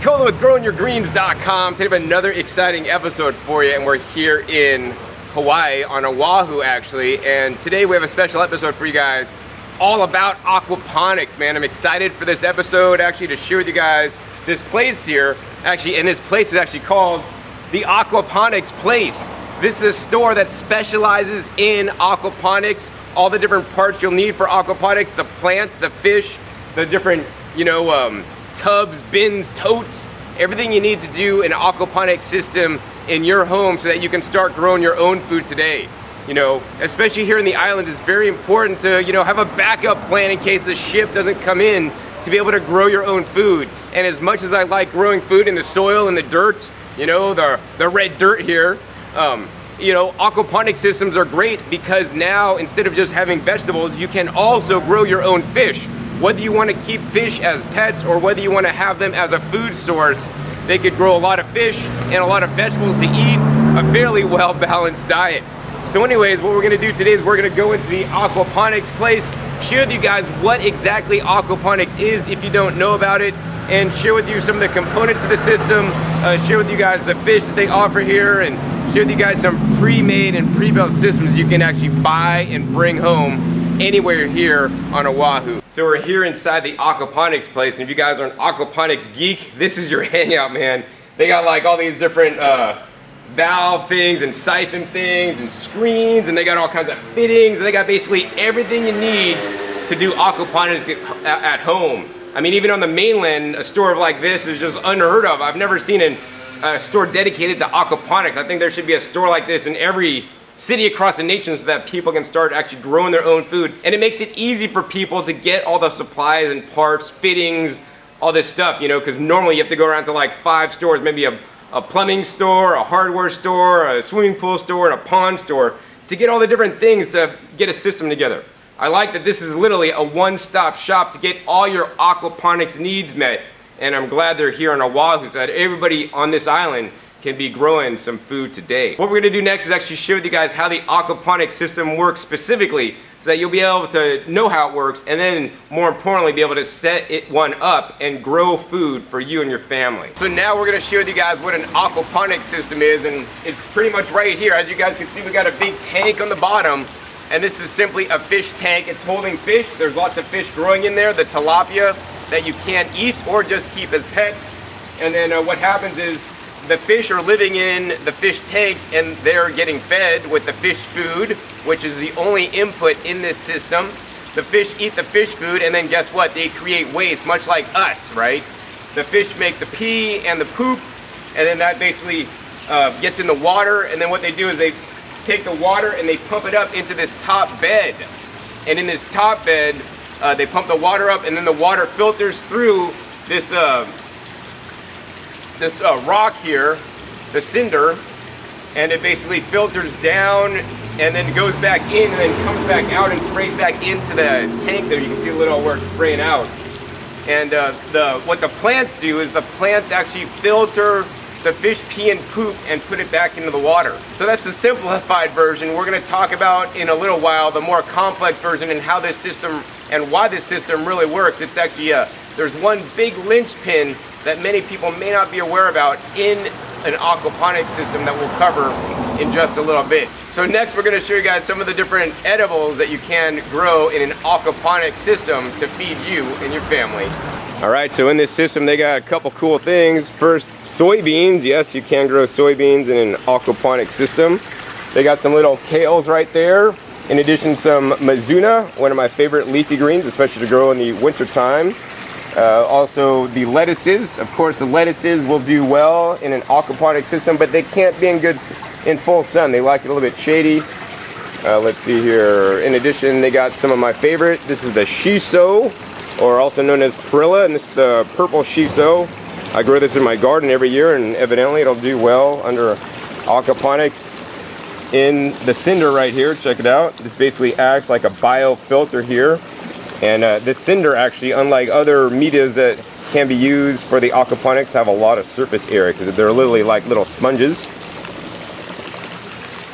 Cola with growingyourgreens.com. Today we have another exciting episode for you, and we're here in Hawaii, on Oahu actually, and today we have a special episode for you guys all about aquaponics, man. I'm excited for this episode actually to share with you guys this place here, actually, and this place is actually called the Aquaponics Place. This is a store that specializes in aquaponics, all the different parts you'll need for aquaponics, the plants, the fish, the different, tubs, bins, totes, everything you need to do an aquaponics system in your home so that you can start growing your own food today. Especially here in the island, it's very important to, have a backup plan in case the ship doesn't come in, to be able to grow your own food. And as much as I like growing food in the soil and the dirt, the red dirt here, aquaponic systems are great because now instead of just having vegetables, you can also grow your own fish. Whether you want to keep fish as pets or whether you want to have them as a food source, they could grow a lot of fish and a lot of vegetables to eat, a fairly well-balanced diet. So anyways, what we're going to do today is we're going to go into the aquaponics place, share with you guys what exactly aquaponics is if you don't know about it, and share with you some of the components of the system, share with you guys the fish that they offer here, and share with you guys some pre-made and pre-built systems you can actually buy and bring home anywhere here on Oahu. So we're here inside the aquaponics place, and if you guys are an aquaponics geek, this is your hangout, man. They got like all these different valve things and siphon things and screens, and they got all kinds of fittings, and they got basically everything you need to do aquaponics at home. I mean, even on the mainland, a store like this is just unheard of. I've never seen a store dedicated to aquaponics. I think there should be a store like this in every city across the nation so that people can start actually growing their own food. And it makes it easy for people to get all the supplies and parts, fittings, all this stuff, because normally you have to go around to like 5 stores, maybe a plumbing store, a hardware store, a swimming pool store, and a pond store to get all the different things to get a system together. I like that this is literally a one-stop shop to get all your aquaponics needs met, and I'm glad they're here on Oahu so that everybody on this island can be growing some food today. What we're going to do next is actually share with you guys how the aquaponics system works specifically so that you'll be able to know how it works, and then more importantly be able to set one up and grow food for you and your family. So now we're going to share with you guys what an aquaponics system is, and it's pretty much right here. As you guys can see, we got a big tank on the bottom, and this is simply a fish tank. It's holding fish. There's lots of fish growing in there, the tilapia that you can't eat or just keep as pets. And then what happens is the fish are living in the fish tank and they're getting fed with the fish food, which is the only input in this system. The fish eat the fish food, and then guess what? They create waste, much like us, right? The fish make the pee and the poop, and then that basically gets in the water, and then what they do is they take the water and they pump it up into this top bed. And in this top bed, they pump the water up, and then the water filters through this rock here, the cinder, and it basically filters down and then goes back in and then comes back out and sprays back into the tank there. You can see a little where it's spraying out. And what the plants do is the plants actually filter the fish pee and poop and put it back into the water. So that's the simplified version. We're going to talk about in a little while the more complex version and how this system and why this system really works. It's actually there's one big linchpin that many people may not be aware about in an aquaponics system that we'll cover in just a little bit. So next we're going to show you guys some of the different edibles that you can grow in an aquaponics system to feed you and your family. Alright, so in this system they got a couple cool things. First, soybeans. Yes, you can grow soybeans in an aquaponics system. They got some little kales right there. In addition, some mizuna, one of my favorite leafy greens, especially to grow in the winter time. Also the lettuces. Of course, the lettuces will do well in an aquaponic system, but they can't be in full sun. They like it a little bit shady. Let's see here. In addition, they got some of my favorite. This is the shiso, or also known as perilla, and this is the purple shiso. I grow this in my garden every year, and evidently it'll do well under aquaponics. In the cinder right here, check it out. This basically acts like a biofilter here. And this cinder actually, unlike other medias that can be used for the aquaponics, have a lot of surface area because they're literally like little sponges.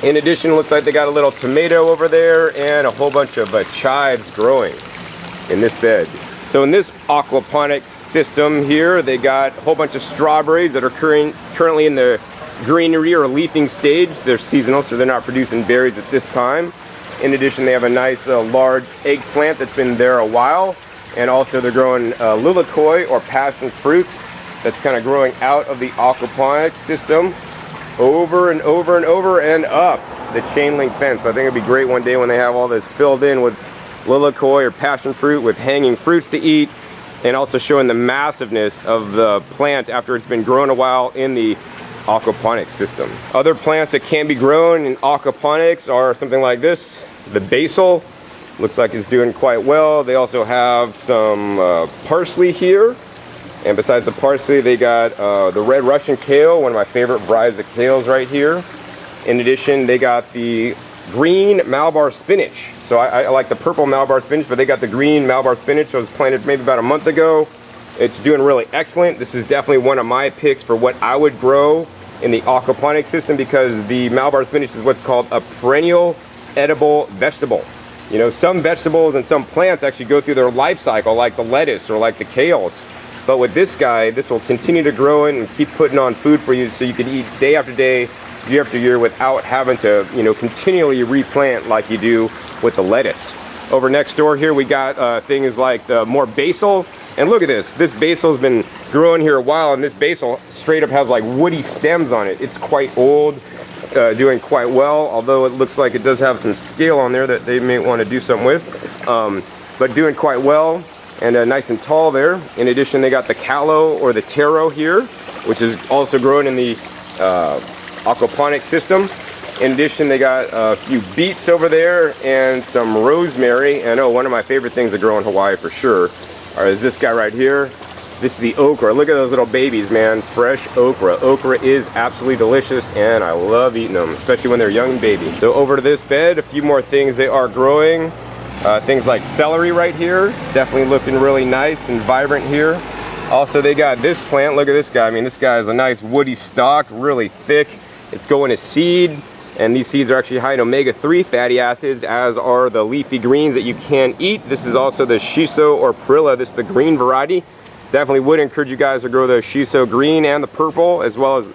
In addition, it looks like they got a little tomato over there and a whole bunch of chives growing in this bed. So in this aquaponics system here. They got a whole bunch of strawberries that are currently in the greenery or leafing stage. They're seasonal, so they're not producing berries at this time. In addition, they have a nice large eggplant that's been there a while. And also they're growing lilikoi or passion fruit that's kind of growing out of the aquaponics system over and over and over and up the chain link fence. So I think it'd be great one day when they have all this filled in with lilikoi or passion fruit with hanging fruits to eat, and also showing the massiveness of the plant after it's been grown a while in the aquaponics system. Other plants that can be grown in aquaponics are something like this. The basil looks like it's doing quite well. They also have some parsley here. And besides the parsley, they got the red Russian kale, one of my favorite varieties of kales right here. In addition, they got the green Malabar spinach. So I like the purple Malabar spinach, but they got the green Malabar spinach. It was planted maybe about a month ago. It's doing really excellent. This is definitely one of my picks for what I would grow in the aquaponic system, because the Malabar spinach is what's called a perennial edible vegetable. You know, some vegetables and some plants actually go through their life cycle, like the lettuce or like the kales. But with this guy, this will continue to grow in and keep putting on food for you, so you can eat day after day, year after year, without having to, you know, continually replant like you do with the lettuce. Over next door here, we got things like the more basil. And look at this. This basil's been growing here a while, and this basil straight up has like woody stems on it. It's quite old, doing quite well, although it looks like it does have some scale on there that they may want to do something with. But doing quite well, and nice and tall there. In addition, they got the callow or the taro here, which is also growing in the aquaponic system. In addition, they got a few beets over there and some rosemary. And oh, one of my favorite things to grow in Hawaii for sure is this guy right here. This is the okra. Look at those little babies, man. Fresh okra. Okra is absolutely delicious, and I love eating them, especially when they're young and baby. So over to this bed, a few more things they are growing. Things like celery right here. Definitely looking really nice and vibrant here. Also, they got this plant. Look at this guy. I mean, this guy is a nice woody stalk, really thick. It's going to seed, and these seeds are actually high in omega-3 fatty acids, as are the leafy greens that you can eat. This is also the shiso or perilla. This is the green variety. Definitely would encourage you guys to grow the shiso green and the purple, as well as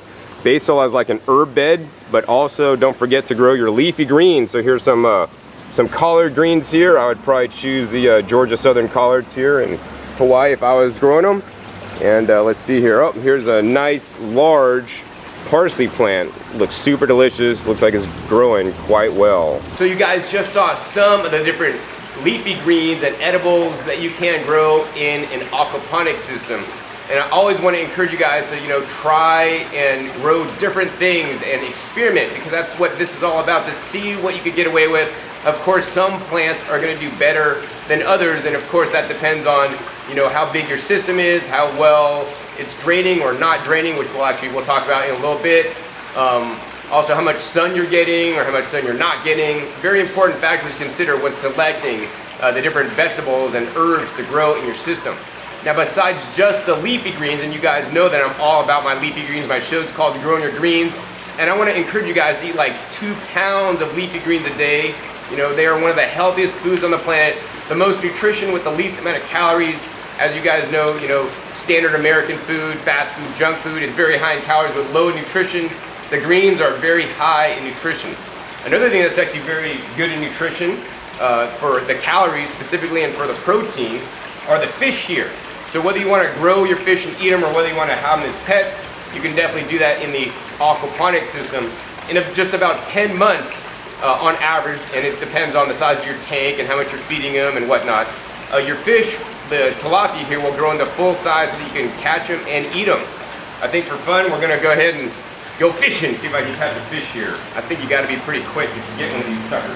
basil as like an herb bed. But also don't forget to grow your leafy greens. So here's some collard greens here. I would probably choose the Georgia Southern collards here in Hawaii if I was growing them. And let's see here. Oh, here's a nice large parsley plant. Looks super delicious. Looks like it's growing quite well. So you guys just saw some of the different leafy greens and edibles that you can grow in an aquaponic system. And I always want to encourage you guys to, you know, try and grow different things and experiment, because that's what this is all about, to see what you could get away with. Of course, some plants are going to do better than others, and of course that depends on, you know, how big your system is, how well it's draining or not draining, which we'll talk about in a little bit. Also, how much sun you're getting or how much sun you're not getting. Very important factors to consider when selecting the different vegetables and herbs to grow in your system. Now, besides just the leafy greens, and you guys know that I'm all about my leafy greens, my show's called Growing Your Greens, and I want to encourage you guys to eat like 2 pounds of leafy greens a day. You know, they are one of the healthiest foods on the planet, the most nutrition with the least amount of calories. As you guys know, standard American food, fast food, junk food is very high in calories with low nutrition. The greens are very high in nutrition. Another thing that's actually very good in nutrition for the calories specifically and for the protein are the fish here. So whether you want to grow your fish and eat them, or whether you want to have them as pets, you can definitely do that in the aquaponic system in just about 10 months on average, and it depends on the size of your tank and how much you're feeding them and whatnot. Your fish, the tilapia here, will grow into full size so that you can catch them and eat them. I think for fun, we're going to go ahead and go fishing, see if I can catch a fish here. I think you got to be pretty quick if you get one of these suckers.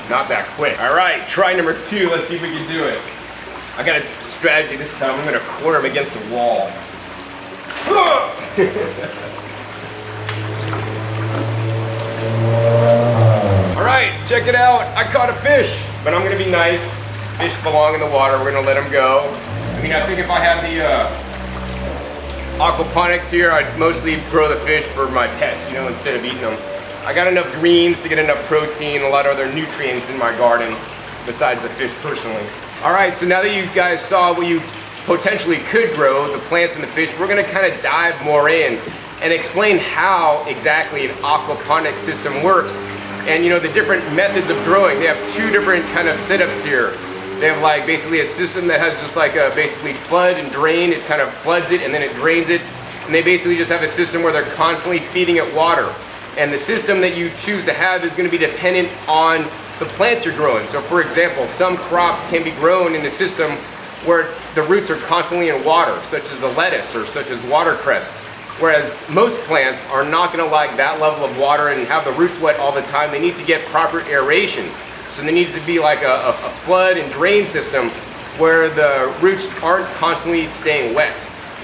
Not that quick. All right, try number 2. Let's see if we can do it. I got a strategy this time. I'm going to corner him against the wall. All right, check it out. I caught a fish, but I'm going to be nice. Fish belong in the water. We're going to let them go. I mean, I think if I had the aquaponics here, I'd mostly grow the fish for my pets, instead of eating them. I got enough greens to get enough protein, a lot of other nutrients in my garden, besides the fish personally. All right, so now that you guys saw what you potentially could grow, the plants and the fish, we're gonna kind of dive more in and explain how exactly an aquaponic system works and the different methods of growing. They have two different kind of setups here. They have like basically a system that has just like a basically flood and drain. It kind of floods it and then it drains it. And they basically just have a system where they're constantly feeding it water. And the system that you choose to have is going to be dependent on the plants you're growing. So for example, some crops can be grown in a system where the roots are constantly in water, such as the lettuce or such as watercress. Whereas most plants are not going to like that level of water and have the roots wet all the time. They need to get proper aeration. So there needs to be like a flood and drain system where the roots aren't constantly staying wet.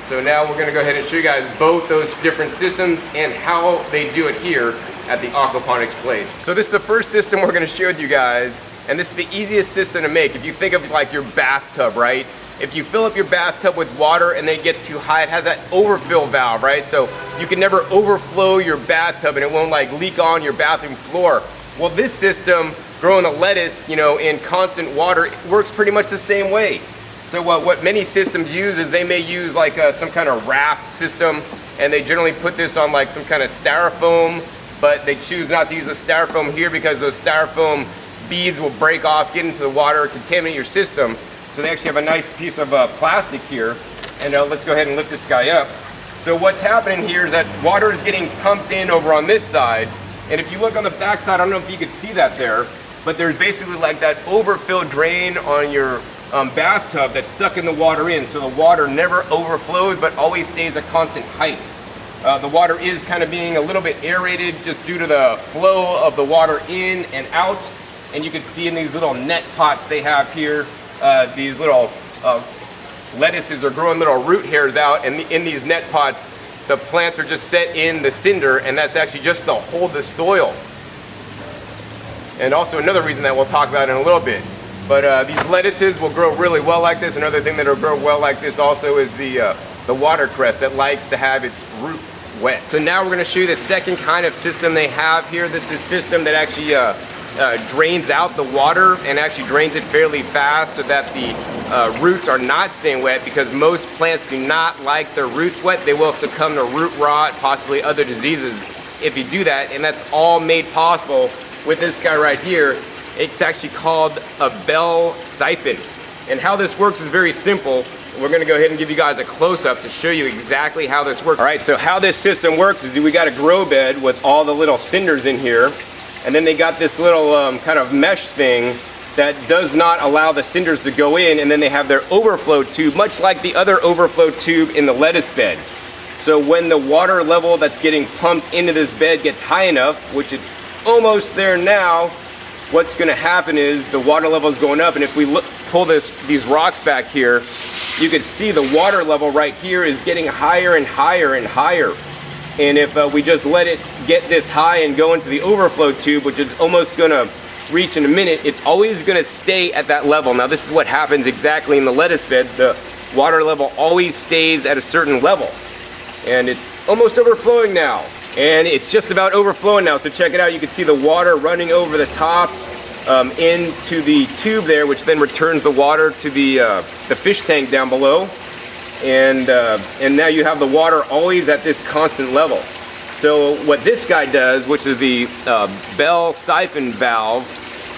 So now we're going to go ahead and show you guys both those different systems and how they do it here at the aquaponics place. So this is the first system we're going to share with you guys, and this is the easiest system to make. If you think of like your bathtub, right? If you fill up your bathtub with water and then it gets too high, it has that overfill valve, right? So you can never overflow your bathtub and it won't like leak on your bathroom floor. Well, this system, growing a lettuce, in constant water, it works pretty much the same way. So what many systems use is they may use like some kind of raft system, and they generally put this on like some kind of styrofoam, but they choose not to use the styrofoam here because those styrofoam beads will break off, get into the water, contaminate your system. So they actually have a nice piece of plastic here, and let's go ahead and lift this guy up. So what's happening here is that water is getting pumped in over on this side, and if you look on the back side, I don't know if you can see that there, but there's basically like that overfill drain on your bathtub that's sucking the water in, so the water never overflows but always stays a constant height. The water is kind of being a little bit aerated just due to the flow of the water in and out, and you can see in these little net pots they have here, these little lettuces are growing little root hairs out, and in these net pots the plants are just set in the cinder, and that's actually just to hold the soil. And also another reason that we'll talk about in a little bit. But these lettuces will grow really well like this. Another thing that will grow well like this also is the watercress that likes to have its roots wet. So now we're going to show you the second kind of system they have here. This is a system that actually drains out the water and actually drains it fairly fast so that the roots are not staying wet, because most plants do not like their roots wet. They will succumb to root rot, possibly other diseases if you do that, and that's all made possible with this guy right here. It's actually called a bell siphon. And how this works is very simple. We're gonna go ahead and give you guys a close-up to show you exactly how this works. All right, so how this system works is we got a grow bed with all the little cinders in here, and then they got this little kind of mesh thing that does not allow the cinders to go in, and then they have their overflow tube, much like the other overflow tube in the lettuce bed. So when the water level that's getting pumped into this bed gets high enough, which it's almost there now, what's going to happen is the water level is going up, and if we pull these rocks back here, you can see the water level right here is getting higher and higher and higher. And if we just let it get this high and go into the overflow tube, which is almost going to reach in a minute, it's always going to stay at that level. Now this is what happens exactly in the lettuce bed. The water level always stays at a certain level, and it's almost overflowing now. And it's just about overflowing now, so check it out. You can see the water running over the top into the tube there, which then returns the water to the fish tank down below. And now you have the water always at this constant level. So what this guy does, which is the bell siphon valve,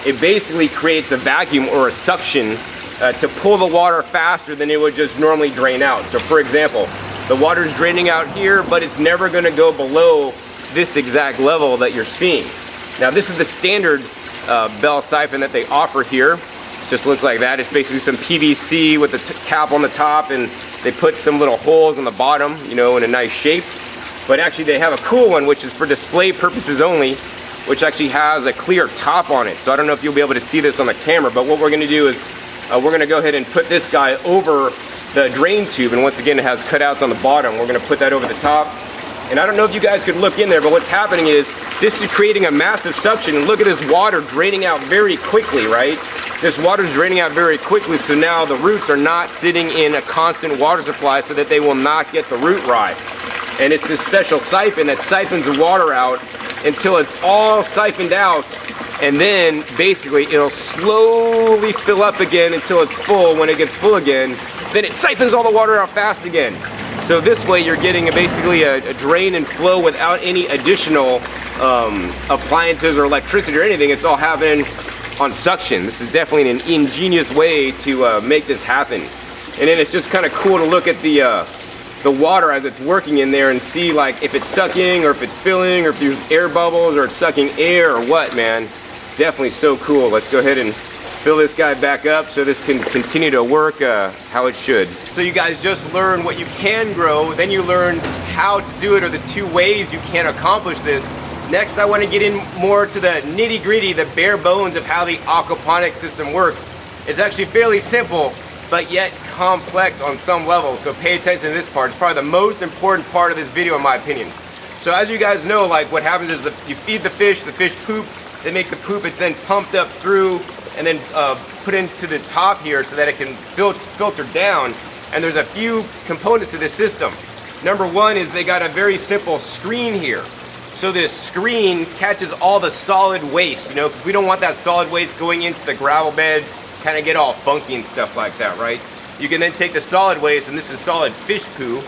it basically creates a vacuum or a suction to pull the water faster than it would just normally drain out. So for example, the water's draining out here, but it's never going to go below this exact level that you're seeing. Now this is the standard bell siphon that they offer here. Just looks like that. It's basically some PVC with the cap on the top, and they put some little holes on the bottom, in a nice shape. But actually they have a cool one, which is for display purposes only, which actually has a clear top on it. So I don't know if you'll be able to see this on the camera, but what we're going to do is we're going to go ahead and put this guy over the drain tube, and once again it has cutouts on the bottom. We're going to put that over the top, and I don't know if you guys could look in there, but what's happening is this is creating a massive suction, and look at this water draining out very quickly, right? This water is draining out very quickly, so now the roots are not sitting in a constant water supply so that they will not get the root rot. And it's this special siphon that siphons the water out until it's all siphoned out, And then basically it'll slowly fill up again until it's full. When it gets full again, then it siphons all the water out fast again. So this way you're getting basically a drain and flow without any additional appliances or electricity or anything. It's all happening on suction. This is definitely an ingenious way to make this happen. And then it's just kind of cool to look at the water as it's working in there and see like if it's sucking or if it's filling or if there's air bubbles or it's sucking air or what, man. Definitely so cool. Let's go ahead and fill this guy back up so this can continue to work how it should. So you guys just learned what you can grow, then you learned how to do it, or the 2 ways you can accomplish this. Next, I want to get in more to the nitty-gritty, the bare bones of how the aquaponic system works. It's actually fairly simple, but yet complex on some level, so pay attention to this part. It's probably the most important part of this video in my opinion. So as you guys know, like what happens is you feed the fish poop, they make the poop, it's then pumped up through and then put into the top here so that it can filter down. And there's a few components to this system. Number one is they got a very simple screen here. So this screen catches all the solid waste, you know, because we don't want that solid waste going into the gravel bed, kind of get all funky and stuff like that, right? You can then take the solid waste, and this is solid fish poo.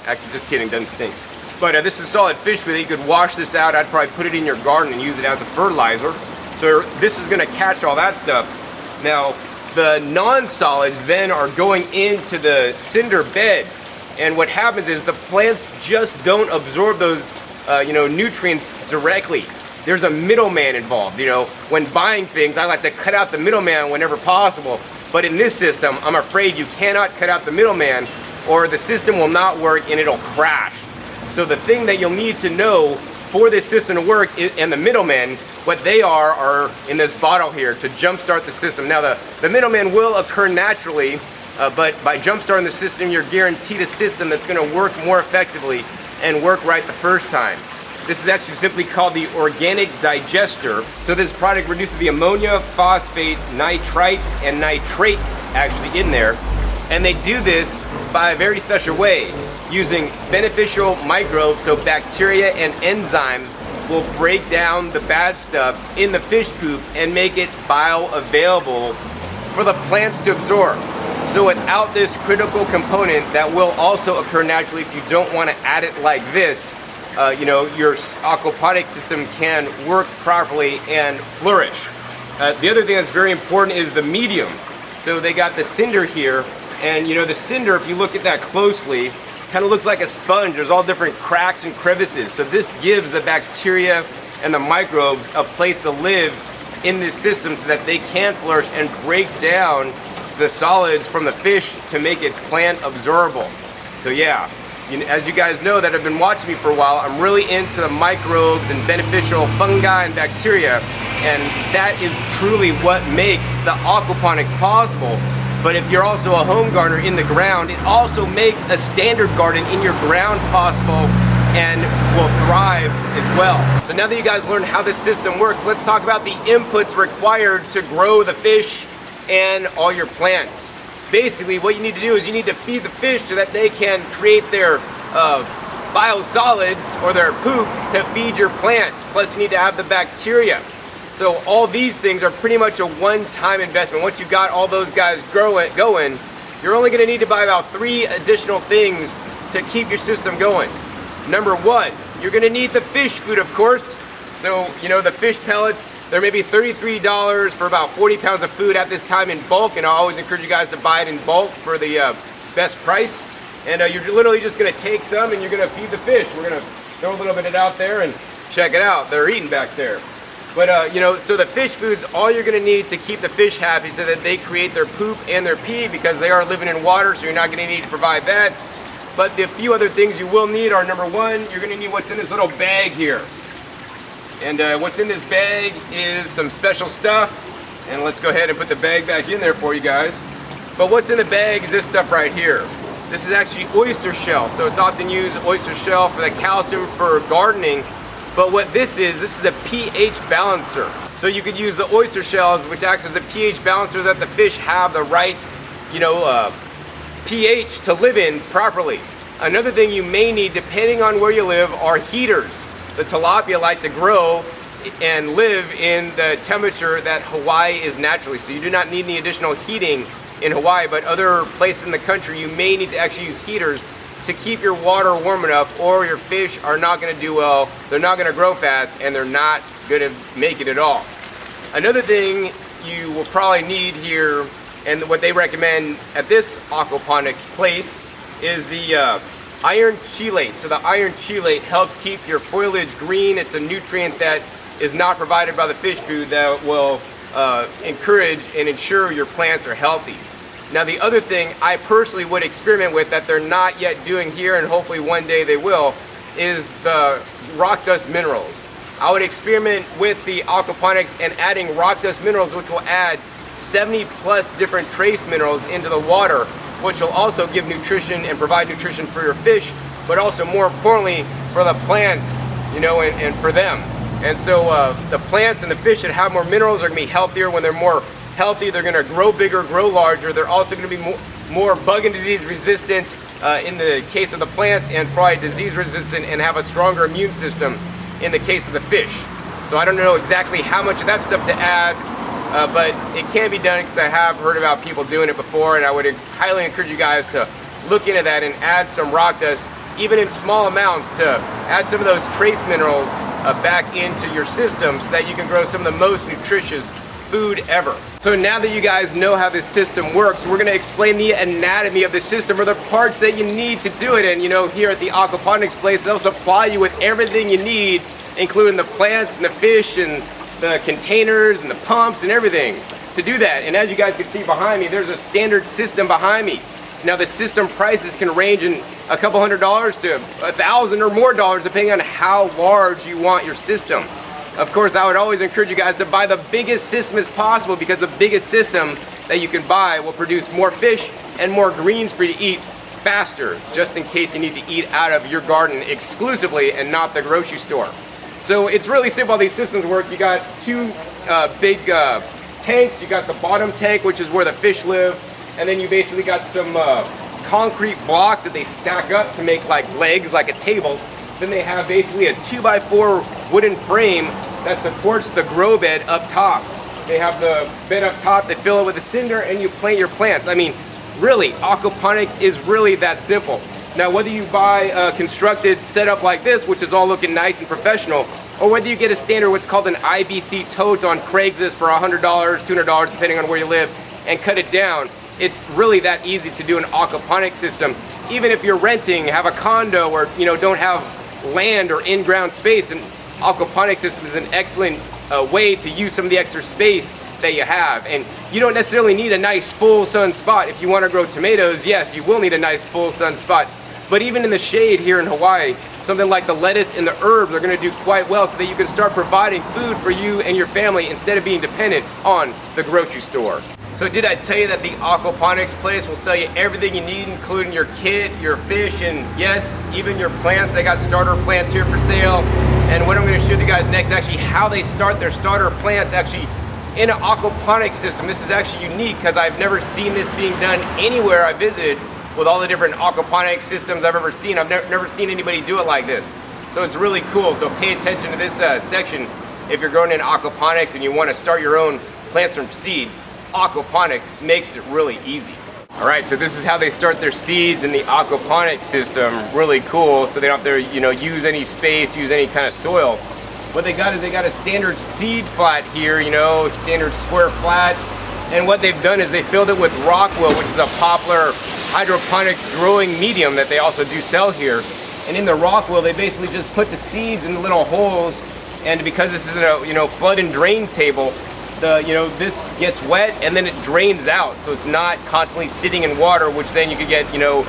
Actually, just kidding, doesn't stink. But this is solid fish poo. You could wash this out. I'd probably put it in your garden and use it as a fertilizer. So this is going to catch all that stuff. Now, the non-solids then are going into the cinder bed. And what happens is the plants just don't absorb those nutrients directly. There's a middleman involved. You know, when buying things, I like to cut out the middleman whenever possible. But in this system, I'm afraid you cannot cut out the middleman or the system will not work and it'll crash. So the thing that you'll need to know for this system to work and the middlemen, what they are in this bottle here to jumpstart the system. Now the middleman will occur naturally, but by jumpstarting the system, you're guaranteed a system that's going to work more effectively and work right the first time. This is actually simply called the organic digester. So this product reduces the ammonia, phosphate, nitrites, and nitrates actually in there. And they do this by a very special way, using beneficial microbes, so bacteria and enzymes will break down the bad stuff in the fish poop and make it bioavailable for the plants to absorb. So without this critical component that will also occur naturally if you don't want to add it like this, your aquaponic system can work properly and flourish. The other thing that's very important is the medium. So they got the cinder here, and the cinder, if you look at that closely, kind of looks like a sponge. There's all different cracks and crevices. So this gives the bacteria and the microbes a place to live in this system so that they can flourish and break down the solids from the fish to make it plant absorbable. So yeah, as you guys know that have been watching me for a while, I'm really into the microbes and beneficial fungi and bacteria, and that is truly what makes the aquaponics possible. But if you're also a home gardener in the ground, it also makes a standard garden in your ground possible and will thrive as well. So now that you guys learned how this system works, let's talk about the inputs required to grow the fish and all your plants. Basically, what you need to do is you need to feed the fish so that they can create their biosolids or their poop to feed your plants. Plus, you need to have the bacteria. So all these things are pretty much a one-time investment. Once you've got all those guys going, you're only going to need to buy about 3 additional things to keep your system going. Number 1, you're going to need the fish food, of course. So, the fish pellets, they're maybe $33 for about 40 pounds of food at this time in bulk, and I always encourage you guys to buy it in bulk for the best price. And you're literally just going to take some and you're going to feed the fish. We're going to throw a little bit of it out there and check it out. They're eating back there. But, so the fish food's all you're going to need to keep the fish happy so that they create their poop and their pee, because they are living in water, so you're not going to need to provide that. But the few other things you will need are, number 1, you're going to need what's in this little bag here. And what's in this bag is some special stuff. And let's go ahead and put the bag back in there for you guys. But what's in the bag is this stuff right here. This is actually oyster shell. So it's often used, oyster shell, for the calcium for gardening. But what this is a pH balancer. So you could use the oyster shells, which acts as a pH balancer, that the fish have the right, pH to live in properly. Another thing you may need, depending on where you live, are heaters. The tilapia like to grow and live in the temperature that Hawaii is naturally. So you do not need any additional heating in Hawaii, but other places in the country you may need to actually use heaters to keep your water warm enough, or your fish are not going to do well, they're not going to grow fast, and they're not going to make it at all. Another thing you will probably need here, and what they recommend at this aquaponics place, is the iron chelate. So the iron chelate helps keep your foliage green. It's a nutrient that is not provided by the fish food that will encourage and ensure your plants are healthy. Now the other thing I personally would experiment with that they're not yet doing here, and hopefully one day they will, is the rock dust minerals. I would experiment with the aquaponics and adding rock dust minerals, which will add 70 plus different trace minerals into the water, which will also give nutrition and provide nutrition for your fish, but also more importantly for the plants, you know, and for them. And so the plants and the fish that have more minerals are going to be healthier. When they're more healthy, they're going to grow bigger, grow larger. They're also going to be more bug and disease resistant in the case of the plants, and probably disease resistant and have a stronger immune system in the case of the fish. So I don't know exactly how much of that stuff to add, but it can be done because I have heard about people doing it before, and I would highly encourage you guys to look into that and add some rock dust, even in small amounts, to add some of those trace minerals back into your system so that you can grow some of the most nutritious food ever. So now that you guys know how this system works, we're going to explain the anatomy of the system, or the parts that you need to do it. And you know, here at the aquaponics place, they'll supply you with everything you need, including the plants and the fish and the containers and the pumps and everything to do that. And as you guys can see behind me, there's a standard system behind me. Now the system prices can range in a couple $100s to $1,000 or more dollars, depending on how large you want your system. Of course, I would always encourage you guys to buy the biggest system as possible, because the biggest system that you can buy will produce more fish and more greens for you to eat faster, just in case you need to eat out of your garden exclusively and not the grocery store. So it's really simple how these systems work. You got two big tanks. You got the bottom tank, which is where the fish live, and then you basically got some concrete blocks that they stack up to make like legs, like a table. Then they have basically a 2x4 wooden frame that supports the grow bed up top. They have the bed up top, they fill it with a cinder, and you plant your plants. I mean, really, aquaponics is really that simple. Now, whether you buy a constructed setup like this, which is all looking nice and professional, or whether you get a standard what's called an IBC tote on Craigslist for $100, $200, depending on where you live, and cut it down, it's really that easy to do an aquaponic system. Even if you're renting, have a condo, or you know, don't have land or in-ground space, an aquaponic system is an excellent way to use some of the extra space that you have. And you don't necessarily need a nice full sun spot. If you want to grow tomatoes, yes, you will need a nice full sun spot. But even in the shade here in Hawaii, something like the lettuce and the herbs are going to do quite well, so that you can start providing food for you and your family instead of being dependent on the grocery store. So did I tell you that the aquaponics place will sell you everything you need, including your kit, your fish, and yes, even your plants? They got starter plants here for sale. And what I'm going to show you guys next is actually how they start their starter plants actually in an aquaponics system. This is actually unique because I've never seen this being done anywhere I visited. With all the different aquaponics systems I've ever seen, I've never seen anybody do it like this. So it's really cool. So pay attention to this section if you're growing in aquaponics and you want to start your own plants from seed. Aquaponics makes it really easy. All right, so this is how they start their seeds in the aquaponics system. Really cool, so they don't have to, you know, use any space, use any kind of soil. What they got is they got a standard seed flat here, you know, standard square flat. And what they've done is they filled it with rockwool, which is a popular hydroponics growing medium that they also do sell here. And in the rockwool, they basically just put the seeds in the little holes. And because this is a, you know, flood and drain table, this gets wet and then it drains out, so it's not constantly sitting in water, which then you could get, you know,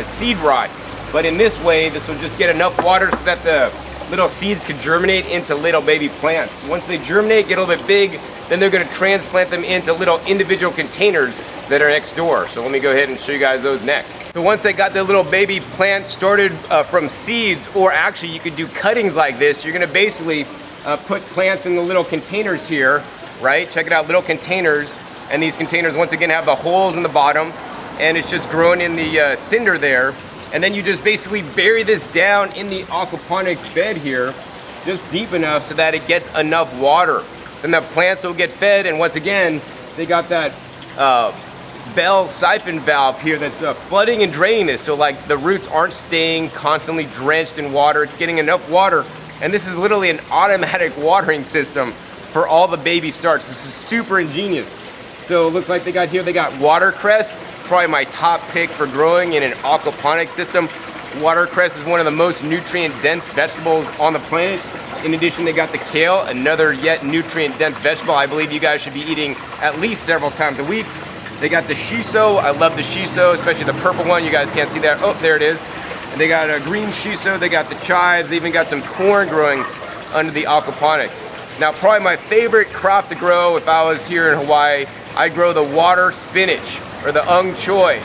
seed rot. But in this way, this will just get enough water so that the little seeds can germinate into little baby plants. Once they germinate, get a little bit big, then they're going to transplant them into little individual containers that are next door. So let me go ahead and show you guys those next. So once they got their little baby plants started from seeds, or actually you could do cuttings like this, you're going to basically put plants in the little containers here. Right? Check it out, little containers, and these containers once again have the holes in the bottom, and it's just growing in the cinder there. And then you just basically bury this down in the aquaponics bed here, just deep enough so that it gets enough water. Then the plants will get fed, and once again, they got that bell siphon valve here that's flooding and draining this, so like the roots aren't staying constantly drenched in water. It's getting enough water, and this is literally an automatic watering system for all the baby starts. This is super ingenious. So it looks like they got watercress, probably my top pick for growing in an aquaponic system. Watercress is one of the most nutrient-dense vegetables on the planet. In addition, they got the kale, another yet nutrient-dense vegetable I believe you guys should be eating at least several times a week. They got the shiso. I love the shiso, especially the purple one. You guys can't see that. Oh, there it is. And they got a green shiso. They got the chives. They even got some corn growing under the aquaponics. Now, probably my favorite crop to grow if I was here in Hawaii, I'd grow the water spinach, or the ung choi.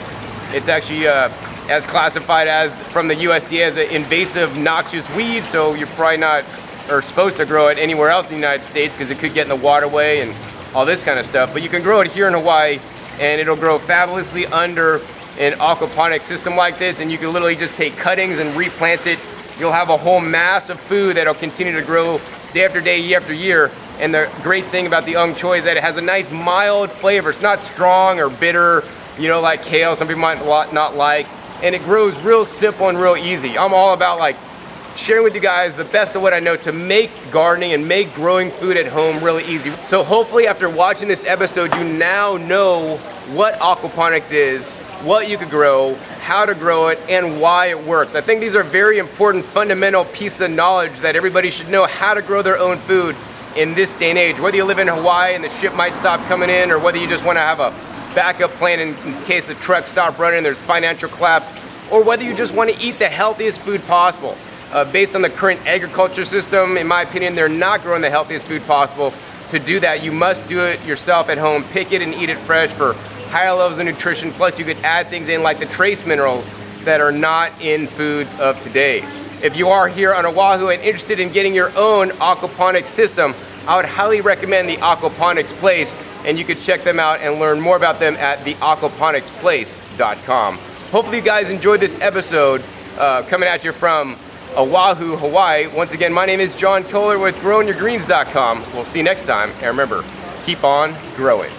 It's actually as classified as from the USDA as an invasive noxious weed, so you're probably not or supposed to grow it anywhere else in the United States because it could get in the waterway and all this kind of stuff. But you can grow it here in Hawaii, and it'll grow fabulously under an aquaponic system like this, and you can literally just take cuttings and replant it. You'll have a whole mass of food that'll continue to grow day after day, year after year. And the great thing about the ung choi is that it has a nice mild flavor. It's not strong or bitter, you know, like kale, some people might not like. And it grows real simple and real easy. I'm all about like sharing with you guys the best of what I know to make gardening and make growing food at home really easy. So hopefully after watching this episode, you now know what aquaponics is, what you could grow, how to grow it, and why it works. I think these are very important fundamental pieces of knowledge that everybody should know how to grow their own food in this day and age. Whether you live in Hawaii and the ship might stop coming in, or whether you just want to have a backup plan in case the trucks stop running and there's financial collapse, or whether you just want to eat the healthiest food possible. Based on the current agriculture system, in my opinion, they're not growing the healthiest food possible. To do that, you must do it yourself at home. Pick it and eat it fresh for higher levels of nutrition. Plus, you could add things in like the trace minerals that are not in foods of today. If you are here on Oahu and interested in getting your own aquaponics system, I would highly recommend the Aquaponics Place, and you could check them out and learn more about them at theaquaponicsplace.com. Hopefully you guys enjoyed this episode coming at you from Oahu, Hawaii. Once again, my name is John Kohler with growingyourgreens.com. We'll see you next time, and remember, keep on growing.